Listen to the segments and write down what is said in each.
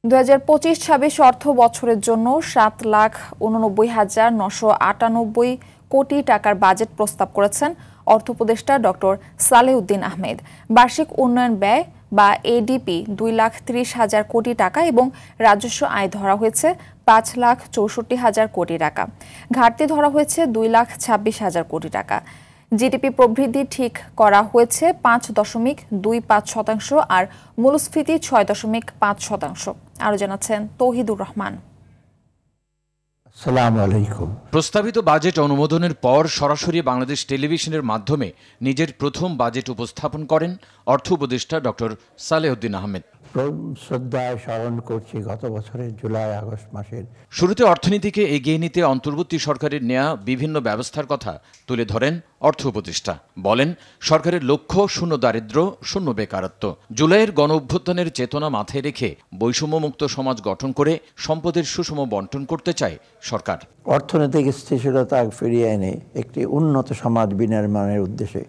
২০২৫-২৬ অর্থ বছরের জন্য ৭,৮৯,৯৯৮ কোটি টাকার বাজেট প্রস্তাব করেছেন অর্থ উপদেষ্টা ডক্টর সালেউদ্দিন আহমেদ। বার্ষিক উন্নয়ন ব্যয় বা এডিপি ২,৩০,০০০ কোটি টাকা এবং রাজস্ব আয় ধরা হয়েছে ৫,৬৪,০০০ কোটি টাকা। ঘাটতি ধরা হয়েছে ২,২৬,০০০ কোটি টাকা। জিডিপি প্রবৃদ্ধি ঠিক করা হয়েছে ৫.২৫% আর মূল্যস্ফীতি ৬.৫%। আরো জানাচ্ছেন তৌহিদুর রহমান। আসসালামু আলাইকুম। প্রস্তাবিত বাজেট অনুমোদনের পর সরাসরি বাংলাদেশ টেলিভিশনের মাধ্যমে নিজের প্রথম বাজেট উপস্থাপন করেন অর্থ উপদেষ্টা ডক্টর সালেউদ্দিন আহমেদ। শ্রদ্ধায় স্মরণ করছি গত বছরের জুলাই-আগস্ট মাসের। শুরুতে অর্থনীতিকে এগিয়ে নিতে অন্তর্বর্তী সরকারের নেয়া বিভিন্ন ব্যবস্থার কথা তুলে ধরেন অর্থ উপদেষ্টা। বলেন, সরকারের লক্ষ্য শূন্য দারিদ্র্য, শূন্য বেকারত্ব। জুলাইয়ের গণঅভ্যুত্থানের চেতনা মাথায় রেখে বৈষম্যমুক্ত সমাজ গঠন করে সম্পদের সুষম বন্টন করতে চায় সরকার। অর্থনৈতিক স্থিতিশীলতা ফিরিয়ে এনে একটি উন্নত সমাজ বিনির্মাণের উদ্দেশ্যে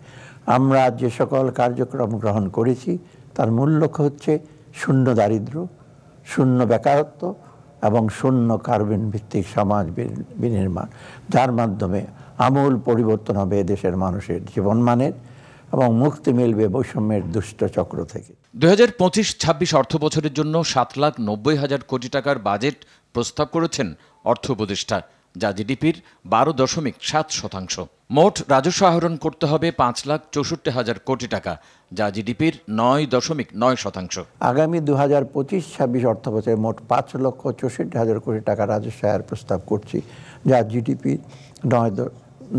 আমরা যে সকল কার্যক্রম গ্রহণ করেছি তার মূল লক্ষ্য হচ্ছে শূন্য দারিদ্র্য, শূন্য বেকারত্ব এবং শূন্য কার্বন ভিত্তিক সমাজ বিনির্মাণ, যার মাধ্যমে আমূল পরিবর্তন হবে দেশের মানুষের জীবনমানের এবং মুক্তি মিলবে বৈষম্যের দুষ্ট চক্র থেকে। ২০২৫-২৬ অর্থ বছরের জন্য ৭,৯০,০০০ কোটি টাকার বাজেট প্রস্তাব করেছেন অর্থ উপদেষ্টা, যা জিডিপির ১২.৭%। মোট রাজস্ব আহরণ করতে হবে ৫,৬৪,০০০ কোটি টাকা, যা জিডিপির ৯.৯%। আগামী ২০২৫-২৬ অর্থ বছরে মোট ৫,৬৪,০০০ কোটি টাকা রাজস্ব আয়ের প্রস্তাব করছি, যা জিডিপির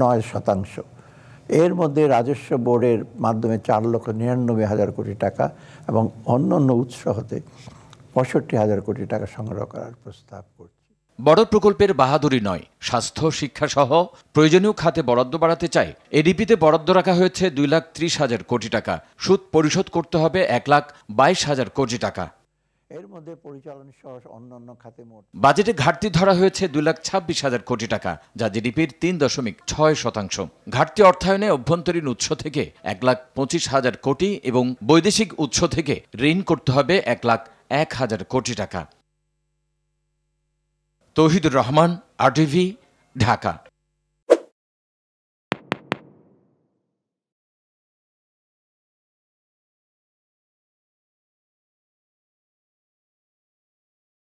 ৯%। এর মধ্যে রাজস্ব বোর্ডের মাধ্যমে ৪,৯৯,০০০ কোটি টাকা এবং অন্যান্য উৎস হতে ৬৫,০০০ কোটি টাকা সংগ্রহ করার প্রস্তাব করছি। বড় প্রকল্পের বাহাদুরি নয়, স্বাস্থ্য, শিক্ষা সহ প্রয়োজনীয় খাতে বরাদ্দ বাড়াতে চায়। এডিপিতে বরাদ্দ রাখা হয়েছে ২,৩০,০০০ কোটি টাকা। সুদ পরিশোধ করতে হবে ১,২২,০০০ কোটি টাকা। এর মধ্যে পরিচালন সহ অন্যান্য খাতে মোট বাজেটে ঘাটতি ধরা হয়েছে ২,২৬,০০০ কোটি টাকা, যা জিডিপির ৩.৬%। ঘাটতি অর্থায়নে অভ্যন্তরীণ উৎস থেকে ১,২৫,০০০ কোটি এবং বৈদেশিক উৎস থেকে ঋণ করতে হবে ১,০০,০০০ কোটি টাকা। তৌহিদুর রহমান, RTV, ঢাকা।